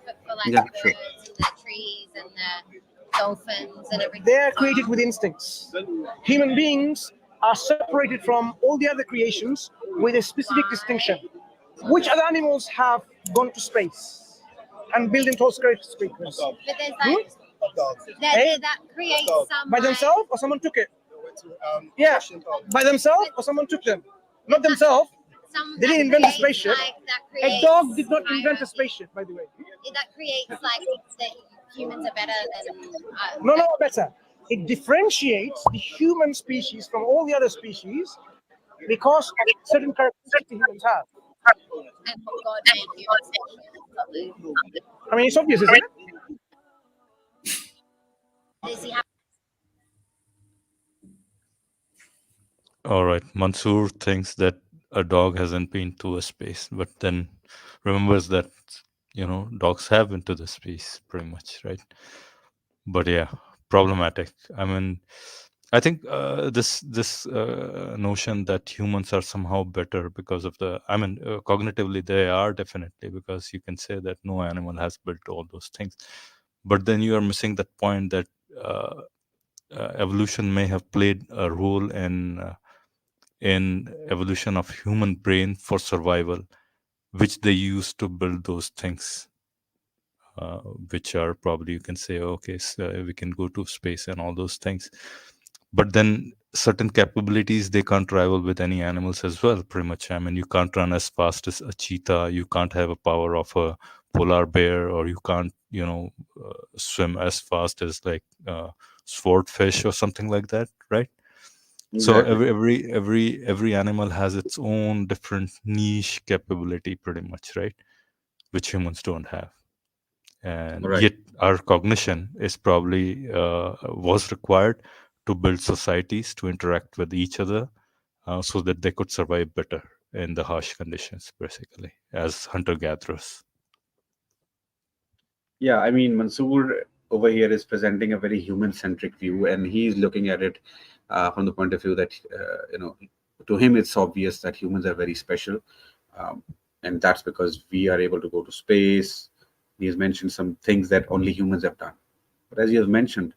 profit for like Yeah, the sure. birds and the trees and the dolphins and everything. They are created with instincts. Human beings are separated from all the other creations with a specific distinction. Which other animals have gone to space and built in tall skyscrapers? But there's like that creates some By like, themselves, or someone took it? Yeah, by themselves, or someone took them? Not themselves. some They didn't that invent a creates, spaceship. Like, that A creates dog did not invent a hierarchy. spaceship, by the way. That creates like that humans are better than No, better. It differentiates the human species from all the other species because of certain characteristics the humans have. and what God made humans special. I mean, it's obvious, isn't it? Does he have All right. Mansur thinks that a dog hasn't been to a space, but then remembers that, dogs have been to the space pretty much, right? But yeah, problematic. I mean, I think this notion that humans are somehow better because of cognitively they are definitely, because you can say that no animal has built all those things. But then you are missing that point that evolution may have played a role in evolution of human brain for survival, which they use to build those things, which are probably, you can say, okay, so we can go to space and all those things. But then certain capabilities they can't rival with any animals as well, pretty much. I mean, you can't run as fast as a cheetah, you can't have a power of a polar bear, or you can't swim as fast as like swordfish or something like that, right? Exactly. So every animal has its own different niche capability, pretty much, right? Which humans don't have. And Right. yet our cognition is probably was required to build societies to interact with each other, so that they could survive better in the harsh conditions, basically, as hunter-gatherers. Yeah, I mean, Mansoor over here is presenting a very human-centric view, and he's looking at it from the point of view that, to him it's obvious that humans are very special, and that's because we are able to go to space. He has mentioned some things that only humans have done. But as you have mentioned,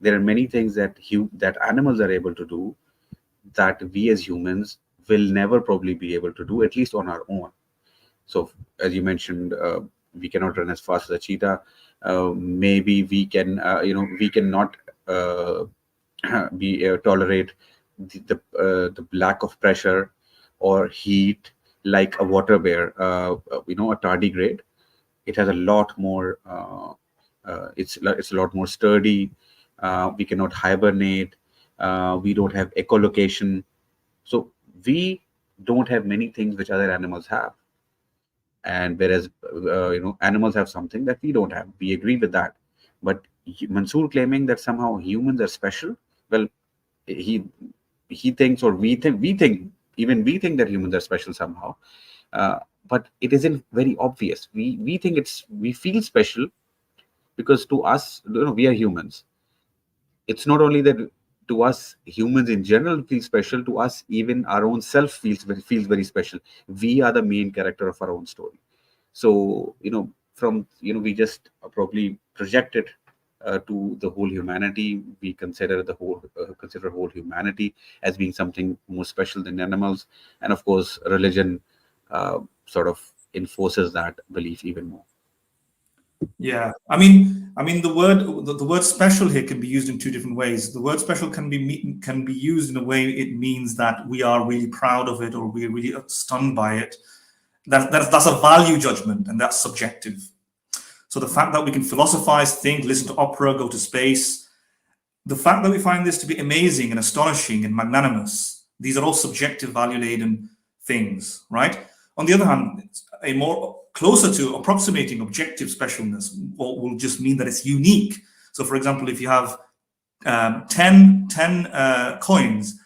there are many things that that animals are able to do that we as humans will never probably be able to do, at least on our own. So, as you mentioned, we cannot run as fast as a cheetah. Maybe we can, we cannot tolerate the lack of pressure or heat like a water bear. A tardigrade. It has a lot more. It's a lot more sturdy. We cannot hibernate. We don't have echolocation. So we don't have many things which other animals have. And whereas animals have something that we don't have, we agree with that. But Mansoor claiming that somehow humans are special, well, he thinks, or we think even we think that humans are special somehow, but it isn't very obvious. We think we feel special because to us, we are humans. It's not only that to us humans in general feel special, to us even our own self feels very special. We are the main character of our own story. So we just probably project it to the whole humanity. We consider whole humanity as being something more special than animals, and of course religion sort of enforces that belief even more. Yeah, I mean, the word special here can be used in two different ways. The word special can be used in a way it means that we are really proud of it, or we're really stunned by it. That's a value judgment, and that's subjective. So the fact that we can philosophize, think, listen to opera, go to space, the fact that we find this to be amazing and astonishing and magnanimous, these are all subjective, value-laden things, right? On the other hand, a more closer to approximating objective specialness will just mean that it's unique. So, for example, if you have 10 coins,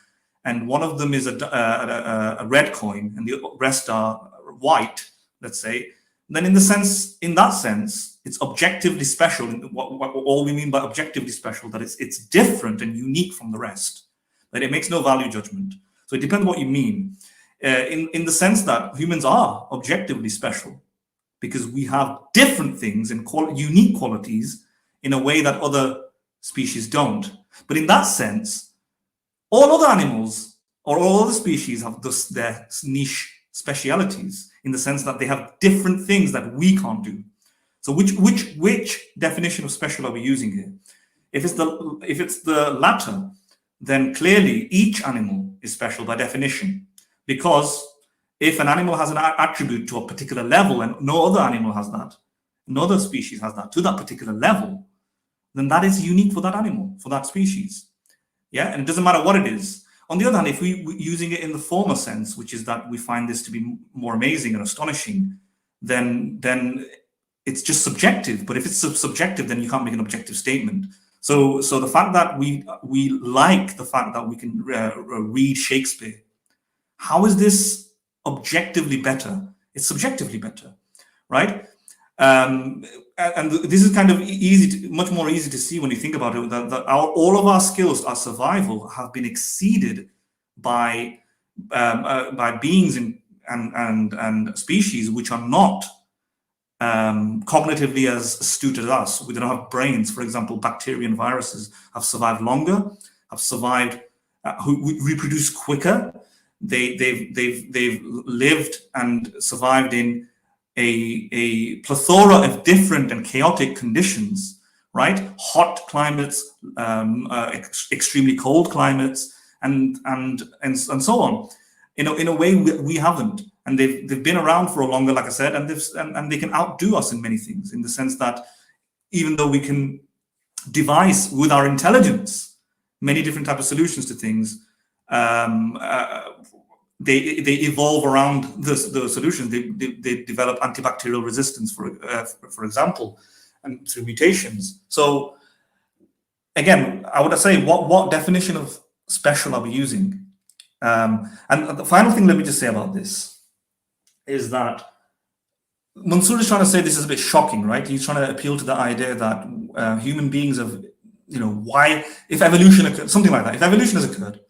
and one of them is a red coin, and the rest are white, let's say, then in that sense, it's objectively special. What all we mean by objectively special, that it's different and unique from the rest, that it makes no value judgment. So it depends what you mean. In the sense that humans are objectively special. because we have different things and unique qualities in a way that other species don't. But in that sense, all other animals or all other species have their niche specialities, in the sense that they have different things that we can't do. So which definition of special are we using here? If it's the latter, then clearly each animal is special by definition, because if an animal has an attribute to a particular level and no other animal has that, no other species has that to that particular level, then that is unique for that animal, for that species. Yeah, and it doesn't matter what it is. On the other hand, if we're using it in the former sense, which is that we find this to be more amazing and astonishing, then it's just subjective. But if it's subjective, then you can't make an objective statement. So the fact that we like the fact that we can read Shakespeare, how is this objectively better? It's subjectively better, right? And this is kind of much more easy to see when you think about it, that all of our skills, our survival, have been exceeded by beings and species which are not cognitively as astute as us. We don't have brains. For example, bacteria and viruses have survived longer, have survived, who reproduce quicker. They've lived and survived in a plethora of different and chaotic conditions, right? Hot climates, extremely cold climates, and so on. In a way we haven't, and they've been around for a longer, like I said, and they can outdo us in many things, in the sense that even though we can devise with our intelligence many different types of solutions to things, they evolve around the solutions. They develop antibacterial resistance, for example, and through mutations. So again, I would say, what definition of special are we using? And the final thing, let me just say about this, is that Mansur is trying to say this is a bit shocking, right? He's trying to appeal to the idea that human beings have, why, if evolution occurred, something like that, if evolution has occurred,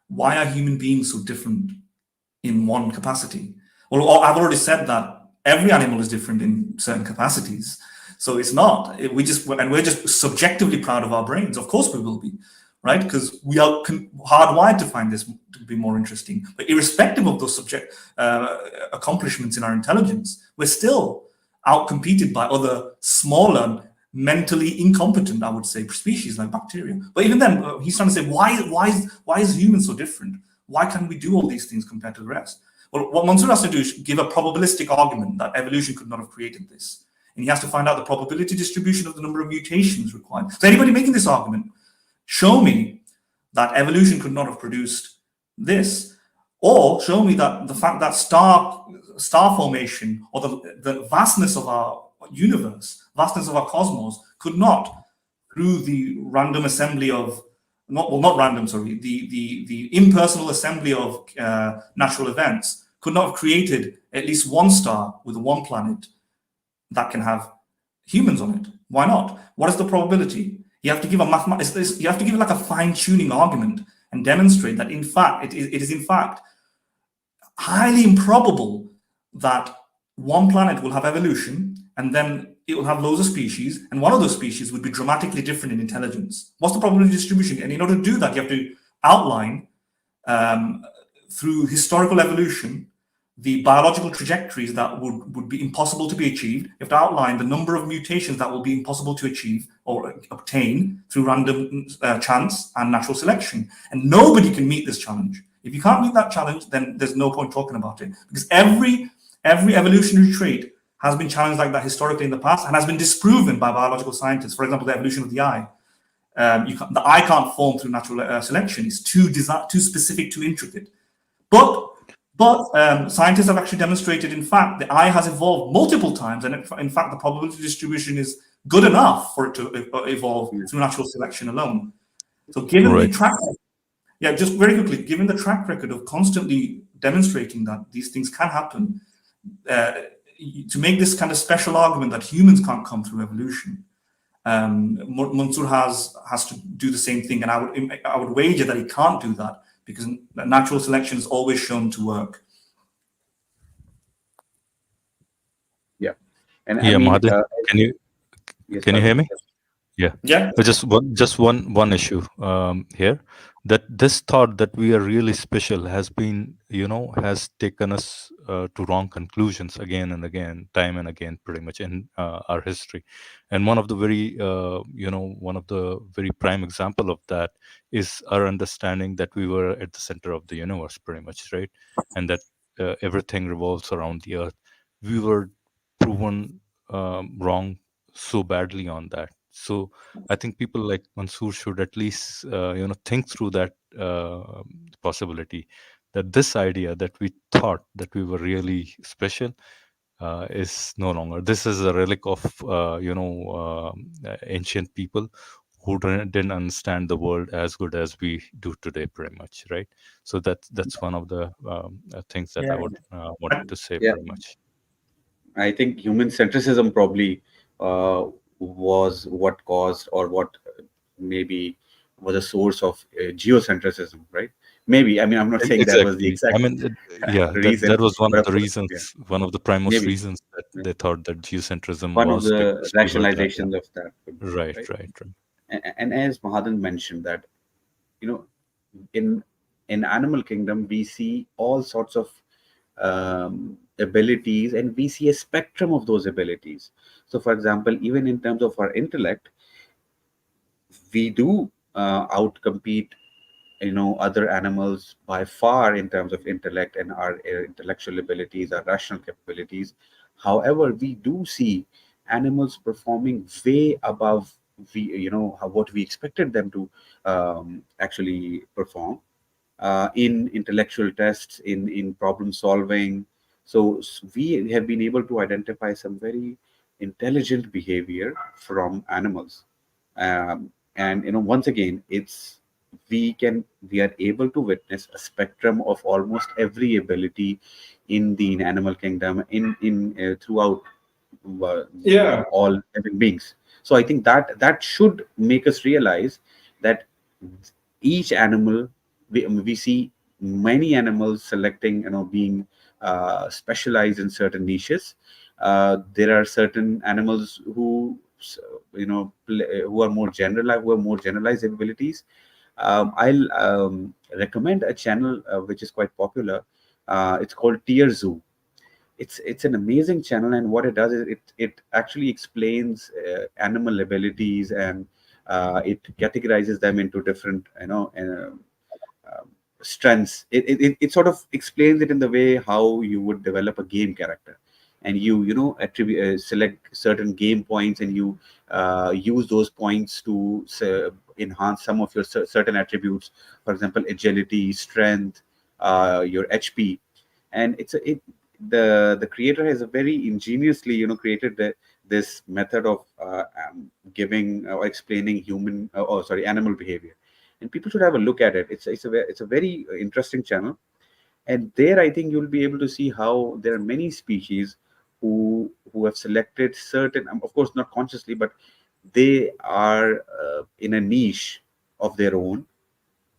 why are human beings so different in one capacity? Well, I've already said that every animal is different in certain capacities. So it's not, we're just subjectively proud of our brains. Of course we will be, right? Because we are hardwired to find this to be more interesting. But irrespective of those accomplishments in our intelligence, we're still outcompeted by other smaller, mentally incompetent, I would say, species like bacteria. But even then, he's trying to say, why is human so different? Why can't we do all these things compared to the rest? Well, what Mansur has to do is give a probabilistic argument that evolution could not have created this. And he has to find out the probability distribution of the number of mutations required. So anybody making this argument, show me that evolution could not have produced this, or show me that the fact that star formation, or the vastness of our universe, vastness of our cosmos, could not, through the random assembly of, the impersonal assembly of natural events, could not have created at least one star with one planet that can have humans on it. Why not? What is the probability? You have to give you have to give like a fine-tuning argument and demonstrate that in fact it is in fact highly improbable that one planet will have evolution and then it will have loads of species, and one of those species would be dramatically different in intelligence. What's the probability distribution? And in order to do that, you have to outline through historical evolution the biological trajectories that would be impossible to be achieved. You have to outline the number of mutations that will be impossible to achieve or obtain through random chance and natural selection. And nobody can meet this challenge. If you can't meet that challenge, then there's no point talking about it, because every evolutionary trait has been challenged like that historically in the past and has been disproven by biological scientists. For example, the evolution of the eye. The eye can't form through natural selection. It's too specific, too intricate. But scientists have actually demonstrated, in fact, the eye has evolved multiple times, and in fact, the probability distribution is good enough for it to evolve through natural selection alone. So given the track record, just very quickly, given the track record of constantly demonstrating that these things can happen, to make this kind of special argument that humans can't come through evolution, Mansur has to do the same thing, and I would wager that he can't do that, because natural selection is always shown to work. And I Yeah, mean, Mahadev, can you yes, can you Fazil. hear me? Yeah. Yeah. Just one issue here, that this thought that we are really special has been, has taken us to wrong conclusions again and again, time and again, pretty much in our history. And one of the very prime example of that is our understanding that we were at the center of the universe, pretty much, right? And that everything revolves around the earth. We were proven wrong so badly on that. So I think people like Mansoor should at least think through that possibility, that this idea that we thought that we were really special is no longer. This is a relic of ancient people who didn't understand the world as good as we do today, pretty much, right? So that's one of the things that I Yeah. would wanted to say, Yeah, pretty much. I think human centricism probably was what caused, or what maybe was a source of geocentricism, right? Maybe. I mean, I'm not saying that was the Exactly. I exact mean, yeah, that reason, was one but of of the course, yeah, reasons, one of the primary maybe. reasons that they thought that geocentrism One of was the because we were that. rationalizations of that could be, Right, right? right, right. And as Mahadan mentioned that, you know, in animal kingdom we see all sorts of abilities, and we see a spectrum of those abilities. So for example, even in terms of our intellect, we do outcompete other animals by far in terms of intellect and our intellectual abilities, our rational capabilities. However, we do see animals performing way above what we expected them to actually perform in intellectual tests, in problem solving. So we have been able to identify some very intelligent behavior from animals. And once again, we are able to witness a spectrum of almost every ability in the animal kingdom, in throughout Yeah. all living beings. So I think that should make us realize that each animal, we see many animals selecting, being specialized in certain niches. There are certain animals who who are more generalized, abilities. I'll recommend a channel which is quite popular. It's called Tier Zoo. It's an amazing channel, and what it does is it actually explains animal abilities, and it categorizes them into different strengths. It sort of explains it in the way how you would develop a game character, and attribute select certain game points, and you use those points to enhance some of your certain attributes. For example, agility, strength, your HP. And the creator has a very ingeniously created this method of giving or explaining animal behavior, and people should have a look at it. It's a very interesting channel, and there I think you'll be able to see how there are many species who have selected certain, of course not consciously, but they are in a niche of their own,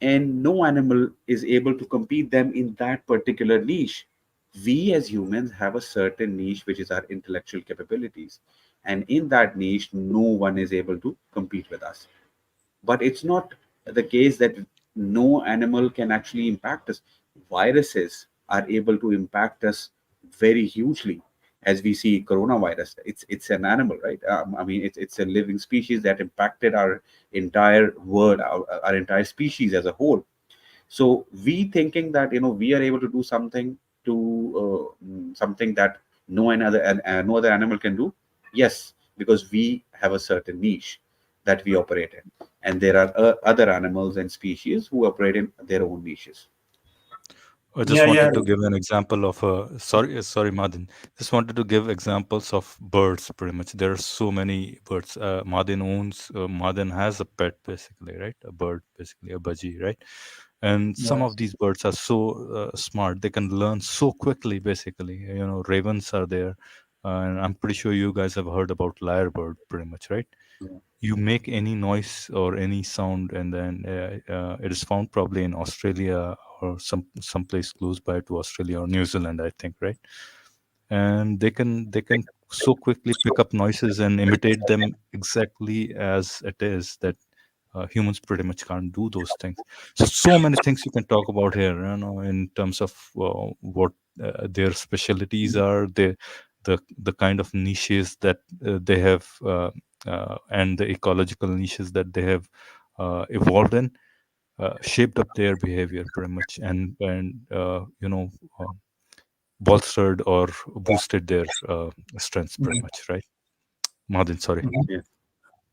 and no animal is able to compete them in that particular niche. We as humans have a certain niche, which is our intellectual capabilities, and in that niche no one is able to compete with us. But it's not the case that no animal can actually impact us. Viruses are able to impact us very hugely. As we see coronavirus, it's an animal, right? I mean, it's a living species that impacted our entire world, our entire species as a whole. So we thinking that we are able to do something to something that no other animal can do. Yes, because we have a certain niche that we operate in, and there are other animals and species who operate in their own niches. I just Yeah. Yeah. wanted to give an example of a sorry, Madin. Just wanted to give examples of birds. Pretty much, there are so many birds. Madin has a pet, basically, right? A bird, basically a budgie, right? And some of these birds are so smart; they can learn so quickly. Basically, ravens are there, and I'm pretty sure you guys have heard about lyrebird, pretty much, right? Yeah. You make any noise or any sound, and then it is found probably in Australia or some place close by to Australia or New Zealand, I think, right? And they can so quickly pick up noises and imitate them exactly as it is that humans pretty much can't do those things. So many things you can talk about here, in terms of what their specialties are, the kind of niches that they have, and the ecological niches that they have evolved in, shaped up their behavior pretty much, and bolstered or boosted their strengths pretty much, right? Madin, sorry. Yeah.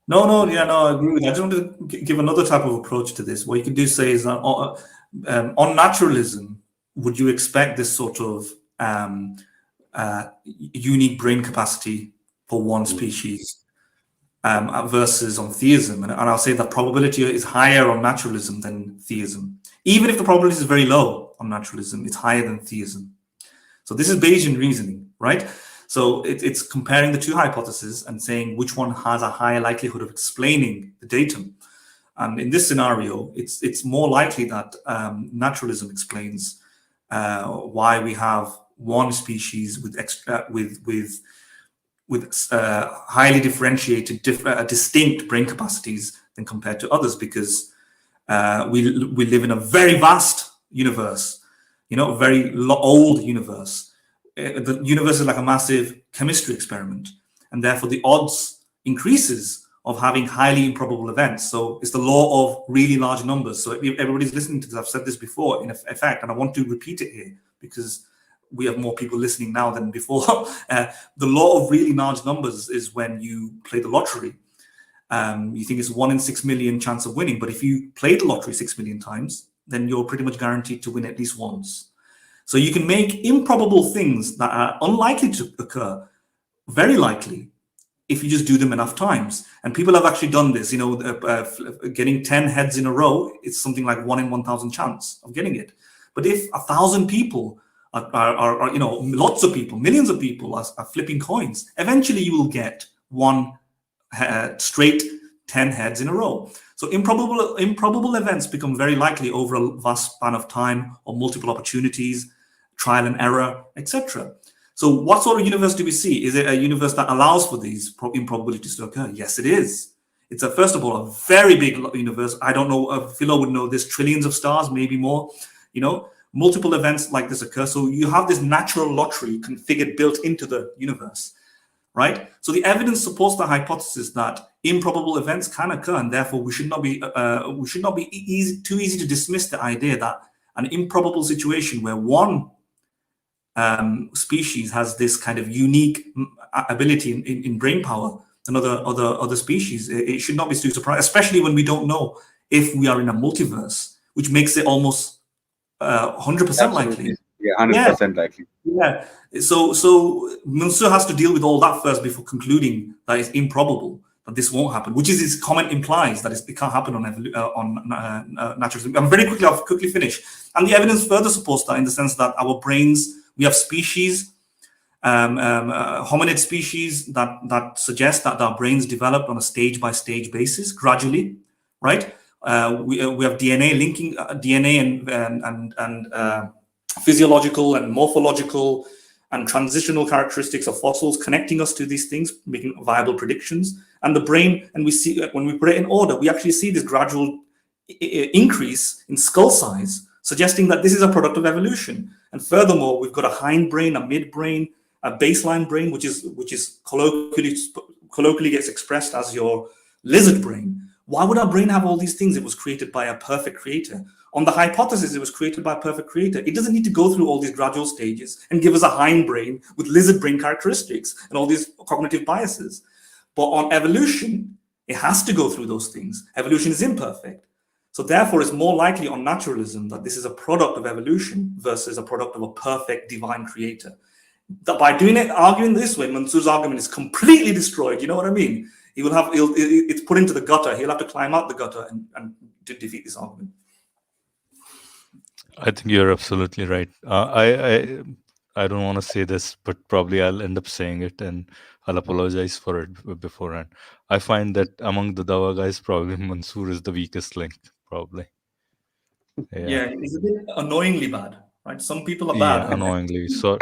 No, yeah, no, I agree with you. I just want to give another type of approach to this. What you can do say is that on naturalism, would you expect this sort of unique brain capacity for one species versus on theism? And I'll say that probability is higher on naturalism than theism. Even if the probability is very low on naturalism, it's higher than theism. So this is Bayesian reasoning, right? So it's comparing the two hypotheses and saying which one has a higher likelihood of explaining the datum. And in this scenario, it's more likely that naturalism explains why we have one species with highly differentiated, distinct brain capacities than compared to others, because we live in a very vast universe, a very old universe. The universe is like a massive chemistry experiment, and therefore the odds increases of having highly improbable events. So it's the law of really large numbers. So if everybody's listening to this, I've said this before in effect, and I want to repeat it here because we have more people listening now than before. The law of really large numbers is when you play the lottery. You think it's 1 in 6 million chance of winning, but if you play the lottery 6 million times, then you're pretty much guaranteed to win at least once. So you can make improbable things that are unlikely to occur very likely if you just do them enough times. And people have actually done this, getting 10 heads in a row, it's something like 1 in 1,000 chance of getting it. But if 1,000 people are lots of people, millions of people are flipping coins, eventually you will get one straight 10 heads in a row. So improbable events become very likely over a vast span of time or multiple opportunities, trial and error, etc. So what sort of universe do we see? Is it a universe that allows for these improbabilities to occur? Yes, it is. It's first of all, a very big universe. I don't know, Philo would know this, trillions of stars, maybe more, multiple events like this occur. So you have this natural lottery configured, built into the universe, right? So the evidence supports the hypothesis that improbable events can occur, and therefore we should not be too easy to dismiss the idea that an improbable situation where one species has this kind of unique ability in brain power than other species. It should not be too surprising, especially when we don't know if we are in a multiverse, which makes it almost 100% likely. Yeah, 100% likely. Yeah. So Mansur has to deal with all that first before concluding that it's improbable that this won't happen, which is his comment implies that it can't happen on naturalism. I'll quickly finish. And the evidence further supports that in the sense that our brains, we have species, hominid species that suggest that our brains develop on a stage-by-stage basis, gradually, right? We have DNA linking DNA and physiological and morphological and transitional characteristics of fossils connecting us to these things, making viable predictions. And the brain, and we see when we put it in order, we actually see this gradual increase in skull size, suggesting that this is a product of evolution. And furthermore, we've got a hind brain, a midbrain, a baseline brain, which is colloquially gets expressed as your lizard brain. Why would our brain have all these things? It was created by a perfect creator. On the hypothesis, it was created by a perfect creator. It doesn't need to go through all these gradual stages and give us a hind brain with lizard brain characteristics and all these cognitive biases. But on evolution, it has to go through those things. Evolution is imperfect. So therefore, it's more likely on naturalism that this is a product of evolution versus a product of a perfect divine creator. That by arguing this way, Mansur's argument is completely destroyed. You know what I mean? It's put into the gutter. He'll have to climb out the gutter and to defeat this argument. I think you're absolutely right. I don't want to say this, but probably I'll end up saying it, and I'll apologize for it beforehand. I find that among the Dawah guys, probably Mansur is the weakest link, probably. Yeah, it's a bit annoyingly bad, right? Some people are bad. Yeah, annoyingly. So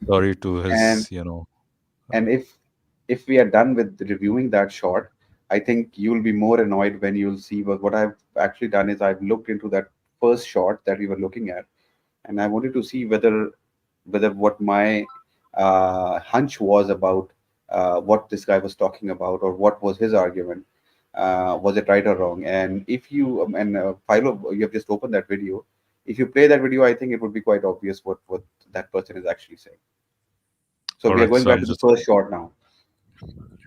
sorry to his, And if we are done with reviewing that short, I think you'll be more annoyed when you'll see what I've actually done is I've looked into that first short that we were looking at, and I wanted to see whether what my hunch was about what this guy was talking about, or what was his argument. Was it right or wrong? And if you Philo, you have just opened that video. If you play that video, I think it would be quite obvious what that person is actually saying. So All we are right, going so back I'm to the just first short now.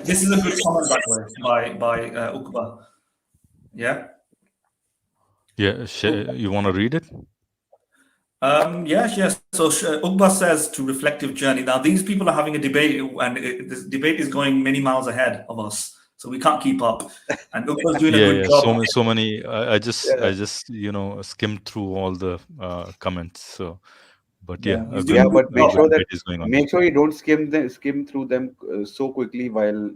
This is a good comment, by the way, by Uqba. Yeah. you want to read it? Yes. So Uqba says to reflective journey. Now these people are having a debate, and this debate is going many miles ahead of us, so we can't keep up. And Uqba's doing a good job. So many. I Yeah. just skimmed through all the comments. So, but Yeah, a he's good, doing a good But a make good sure that debate is going on. make sure you don't skim through them so quickly while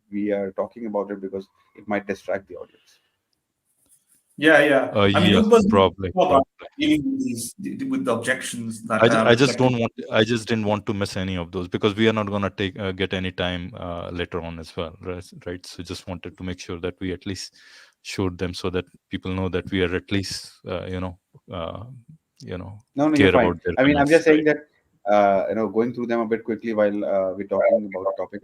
we are talking about it, because it might distract the audience. Yeah. I mean, Yeah, Uqba's probably. dealing with the objections that I just reflective. don't want. I just didn't want to miss any of those, because we are not gonna get any time later on as well, right? So just wanted to make sure that we at least showed them, so that people know that we are at least No, you're care fine. about their I mean, I'm comments, just saying right? that going through them a bit quickly while we're talking about the topic.